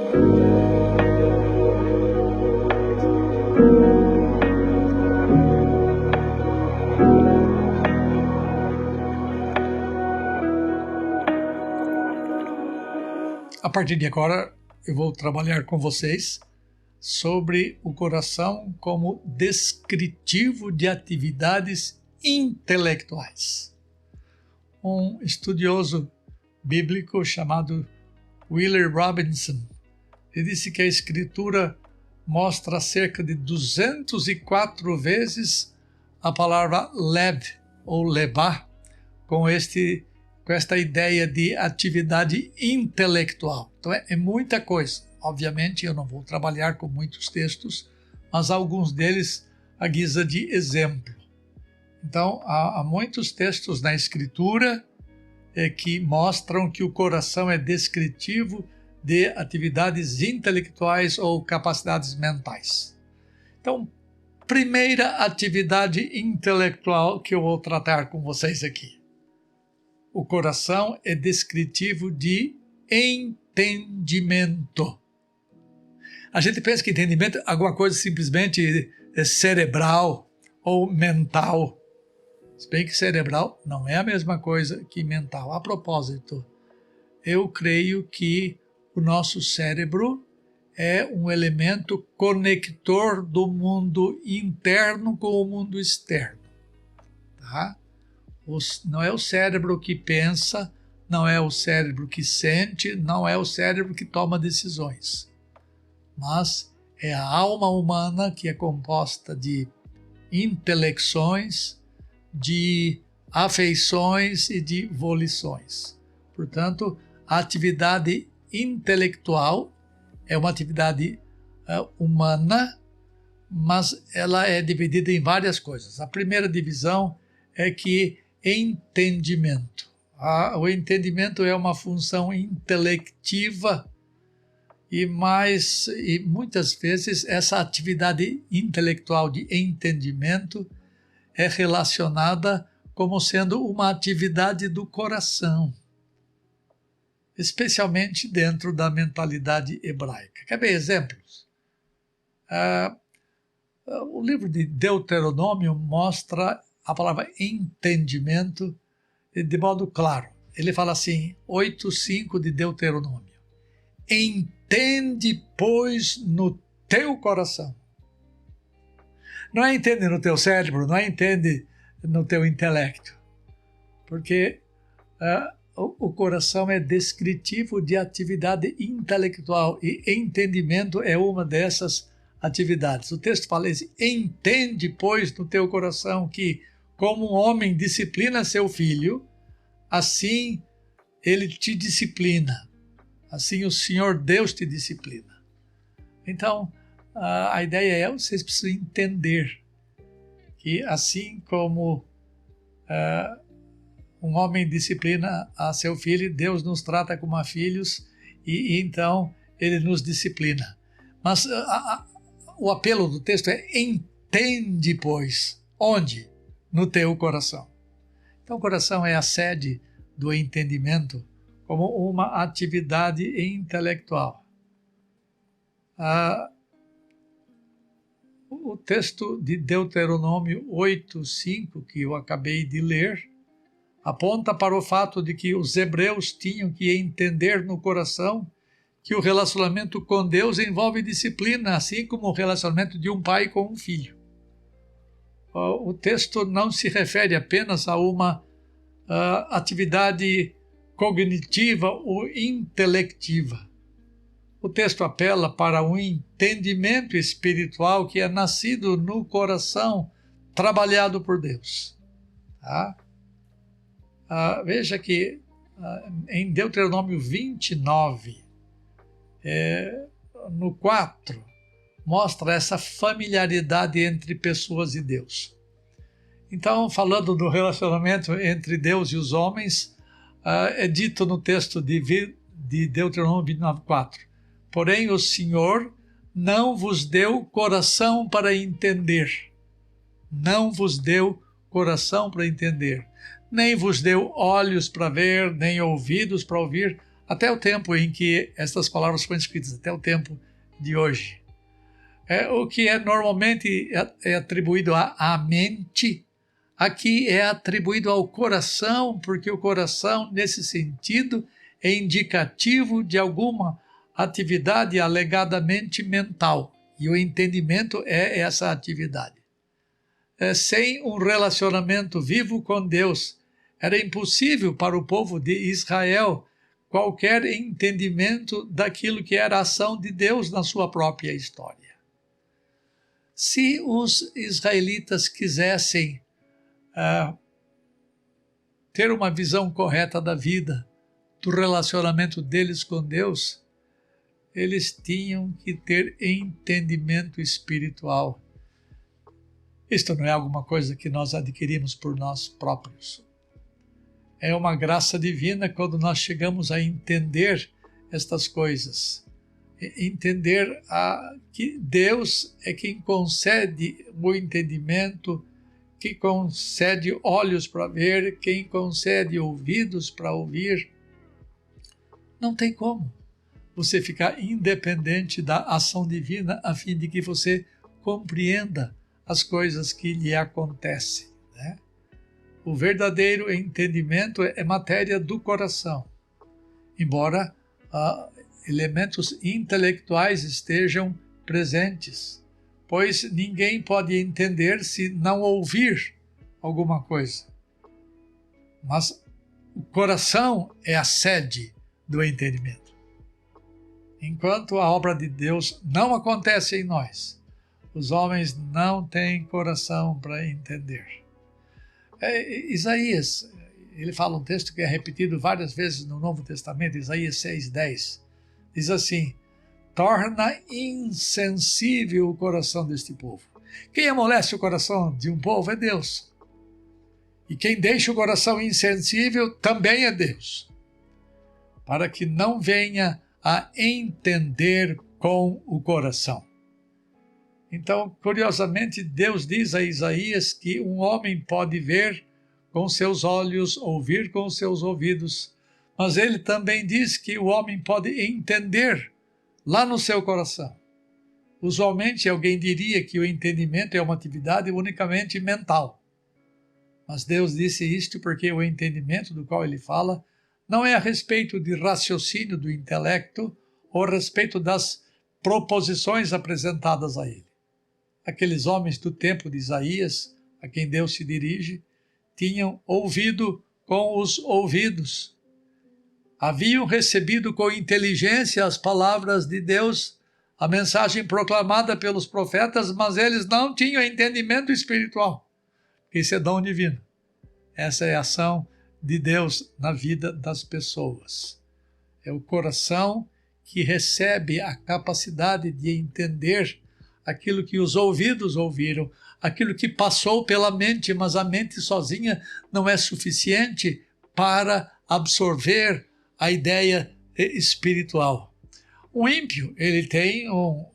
A partir de agora, eu vou trabalhar com vocês sobre o coração como descritivo de atividades intelectuais. Um estudioso bíblico chamado Willer Robinson, ele disse que a Escritura mostra cerca de 204 vezes a palavra lev ou levar com esta ideia de atividade intelectual. Então é muita coisa. Obviamente eu não vou trabalhar com muitos textos, mas alguns deles à guisa de exemplo. Então há muitos textos na Escritura que mostram que o coração é descritivo de atividades intelectuais ou capacidades mentais. Então, primeira atividade intelectual que eu vou tratar com vocês aqui. O coração é descritivo de entendimento. A gente pensa que entendimento é alguma coisa simplesmente cerebral ou mental. Se bem que cerebral não é a mesma coisa que mental. A propósito, eu creio que o nosso cérebro é um elemento conector do mundo interno com o mundo externo. Tá? Não é o cérebro que pensa, não é o cérebro que sente, não é o cérebro que toma decisões. Mas é a alma humana que é composta de intelecções, de afeições e de volições. Portanto, a atividade intelectual é uma atividade humana, mas ela é dividida em várias coisas. A primeira divisão é que entendimento. O entendimento é uma função intelectiva e muitas vezes essa atividade intelectual de entendimento é relacionada como sendo uma atividade do coração, especialmente dentro da mentalidade hebraica. Quer ver exemplos? O livro de Deuteronômio mostra a palavra entendimento de modo claro. Ele fala assim, 8:5 de Deuteronômio. Entende, pois, no teu coração. Não é entende no teu cérebro, não é entende no teu intelecto. Porque o coração é descritivo de atividade intelectual e entendimento é uma dessas atividades. O texto fala assim, entende, pois, no teu coração que como um homem disciplina seu filho, assim ele te disciplina. Assim o Senhor Deus te disciplina. Então, a ideia é, vocês precisam entender que assim como um homem disciplina a seu filho, Deus nos trata como a filhos e então ele nos disciplina. Mas o apelo do texto é entende, pois. Onde? No teu coração. Então o coração é a sede do entendimento como uma atividade intelectual. O texto de Deuteronômio 8:5, que eu acabei de ler, aponta para o fato de que os hebreus tinham que entender no coração que o relacionamento com Deus envolve disciplina, assim como o relacionamento de um pai com um filho. O texto não se refere apenas a uma atividade cognitiva ou intelectiva. O texto apela para um entendimento espiritual que é nascido no coração, trabalhado por Deus. Tá? Veja que em Deuteronômio 29, no 4, mostra essa familiaridade entre pessoas e Deus. Então, falando do relacionamento entre Deus e os homens, é dito no texto de Deuteronômio 29:4. Porém, o Senhor não vos deu coração para entender. Não vos deu coração para entender. Nem vos deu olhos para ver, nem ouvidos para ouvir até o tempo em que estas palavras foram escritas, até o tempo de hoje. O que normalmente é atribuído à mente, aqui é atribuído ao coração, porque o coração, nesse sentido, é indicativo de alguma atividade alegadamente mental, e o entendimento é essa atividade. Sem um relacionamento vivo com Deus, era impossível para o povo de Israel qualquer entendimento daquilo que era a ação de Deus na sua própria história. Se os israelitas quisessem ter uma visão correta da vida, do relacionamento deles com Deus, eles tinham que ter entendimento espiritual. Isto não é alguma coisa que nós adquirimos por nós próprios. É uma graça divina quando nós chegamos a entender estas coisas. Entender que Deus é quem concede o entendimento, que concede olhos para ver, quem concede ouvidos para ouvir. Não tem como você ficar independente da ação divina a fim de que você compreenda as coisas que lhe acontecem, né? O verdadeiro entendimento é matéria do coração, embora elementos intelectuais estejam presentes, pois ninguém pode entender se não ouvir alguma coisa. Mas o coração é a sede do entendimento. Enquanto a obra de Deus não acontece em nós, os homens não têm coração para entender. Isaías, ele fala um texto que é repetido várias vezes no Novo Testamento, Isaías 6:10. Diz assim: torna insensível o coração deste povo. Quem amolece o coração de um povo é Deus. E quem deixa o coração insensível também é Deus, para que não venha a entender com o coração. Então, curiosamente, Deus diz a Isaías que um homem pode ver com seus olhos, ouvir com seus ouvidos, mas ele também diz que o homem pode entender lá no seu coração. Usualmente, alguém diria que o entendimento é uma atividade unicamente mental. Mas Deus disse isto porque o entendimento do qual ele fala não é a respeito de raciocínio do intelecto ou a respeito das proposições apresentadas a ele. Aqueles homens do tempo de Isaías, a quem Deus se dirige, tinham ouvido com os ouvidos. Haviam recebido com inteligência as palavras de Deus, a mensagem proclamada pelos profetas, mas eles não tinham entendimento espiritual. Isso é dom divino. Essa é a ação de Deus na vida das pessoas. É o coração que recebe a capacidade de entender aquilo que os ouvidos ouviram, aquilo que passou pela mente, mas a mente sozinha não é suficiente para absorver a ideia espiritual. O ímpio, ele tem um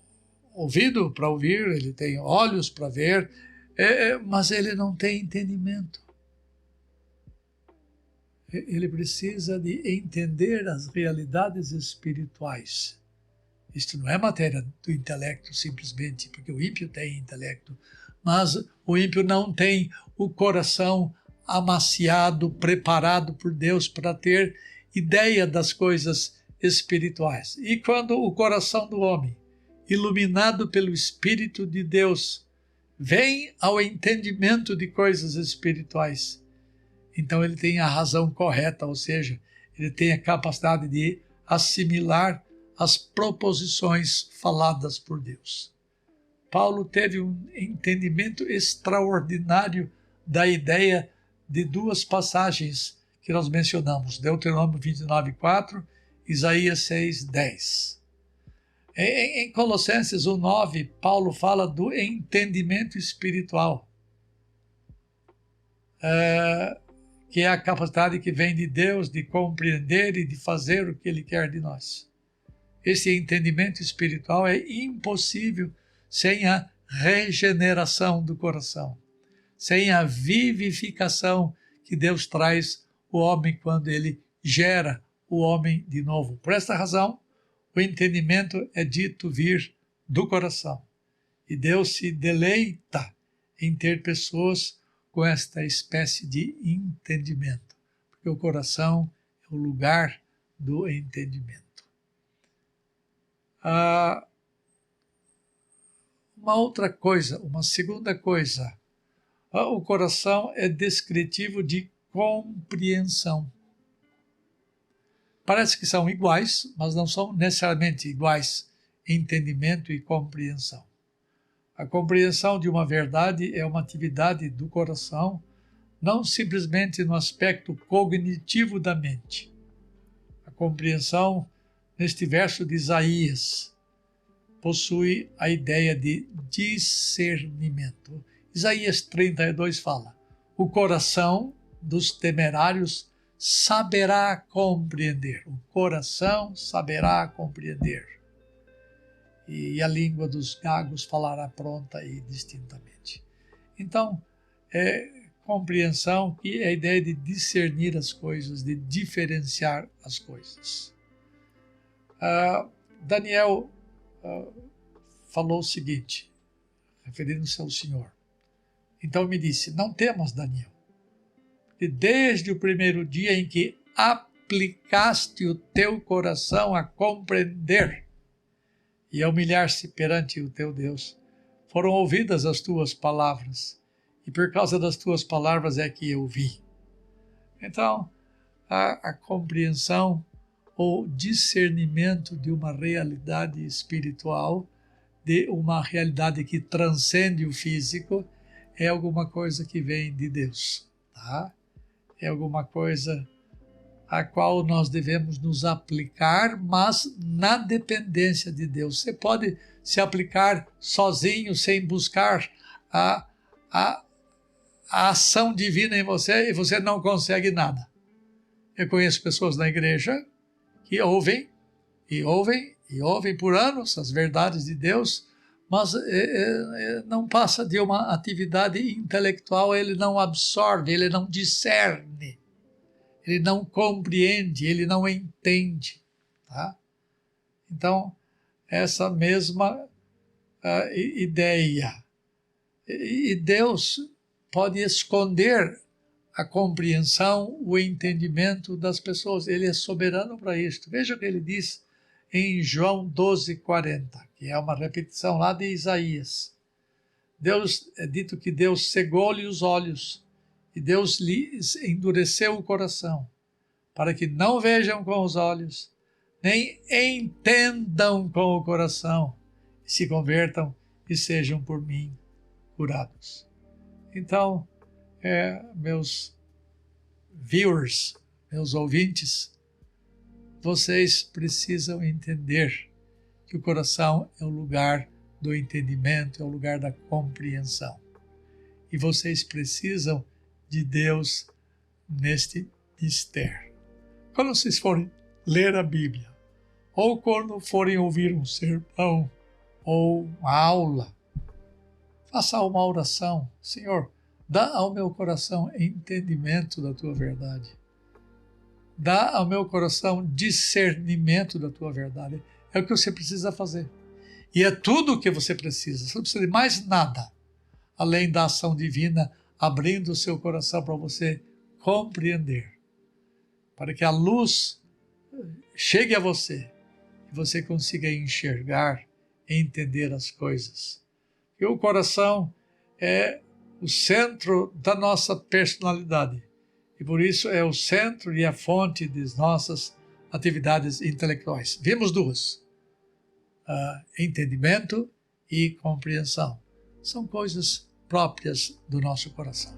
ouvido para ouvir, ele tem olhos para ver, mas ele não tem entendimento. Ele precisa de entender as realidades espirituais. Isto não é matéria do intelecto simplesmente, porque o ímpio tem intelecto, mas o ímpio não tem o coração amaciado, preparado por Deus para ter ideia das coisas espirituais. E quando o coração do homem, iluminado pelo Espírito de Deus, vem ao entendimento de coisas espirituais, então ele tem a razão correta, ou seja, ele tem a capacidade de assimilar as proposições faladas por Deus. Paulo teve um entendimento extraordinário da ideia de duas passagens que nós mencionamos, Deuteronômio 29:4, Isaías 6:10. Em Colossenses 1:9, Paulo fala do entendimento espiritual, que é a capacidade que vem de Deus de compreender e de fazer o que Ele quer de nós. Esse entendimento espiritual é impossível sem a regeneração do coração, sem a vivificação que Deus traz o homem quando Ele gera o homem de novo. Por esta razão, o entendimento é dito vir do coração. E Deus se deleita em ter pessoas com esta espécie de entendimento, porque o coração é o lugar do entendimento. Uma outra coisa, uma segunda coisa, o coração é descritivo de compreensão. Parece que são iguais, mas não são necessariamente iguais, entendimento e compreensão. A compreensão de uma verdade é uma atividade do coração, não simplesmente no aspecto cognitivo da mente. A compreensão, neste verso de Isaías, possui a ideia de discernimento. Isaías 32 fala: o coração dos temerários saberá compreender. O coração saberá compreender. E a língua dos gagos falará pronta e distintamente. Então, compreensão que é a ideia de discernir as coisas, de diferenciar as coisas. Daniel falou o seguinte, referindo-se ao Senhor. Então me disse: não temas, Daniel, que desde o primeiro dia em que aplicaste o teu coração a compreender e a humilhar-se perante o teu Deus, foram ouvidas as tuas palavras, e por causa das tuas palavras é que eu vi. Então, a compreensão ou discernimento de uma realidade espiritual, de uma realidade que transcende o físico, é alguma coisa que vem de Deus, tá? É alguma coisa a qual nós devemos nos aplicar, mas na dependência de Deus. Você pode se aplicar sozinho, sem buscar a ação divina em você, e você não consegue nada. Eu conheço pessoas na igreja que ouvem por anos as verdades de Deus, mas não passa de uma atividade intelectual, ele não absorve, ele não discerne, ele não compreende, ele não entende. Tá? Então, essa mesma ideia. E Deus pode esconder a compreensão, o entendimento das pessoas. Ele é soberano para isto. Veja o que ele diz em João 12:40, que é uma repetição lá de Isaías. É dito que Deus cegou-lhe os olhos e Deus lhe endureceu o coração, para que não vejam com os olhos, nem entendam com o coração, e se convertam e sejam por mim curados. Então, meus viewers, meus ouvintes, vocês precisam entender que o coração é o lugar do entendimento, é o lugar da compreensão. E vocês precisam de Deus neste mistério. Quando vocês forem ler a Bíblia, ou quando forem ouvir um sermão ou uma aula, faça uma oração. Senhor, dá ao meu coração entendimento da tua verdade. Dá ao meu coração discernimento da tua verdade. É o que você precisa fazer. E é tudo o que você precisa. Você não precisa de mais nada, além da ação divina, abrindo o seu coração para você compreender. Para que a luz chegue a você e você consiga enxergar e entender as coisas. E o coração é o centro da nossa personalidade. E por isso é o centro e a fonte das nossas atividades intelectuais. Vimos duas: entendimento e compreensão. São coisas próprias do nosso coração.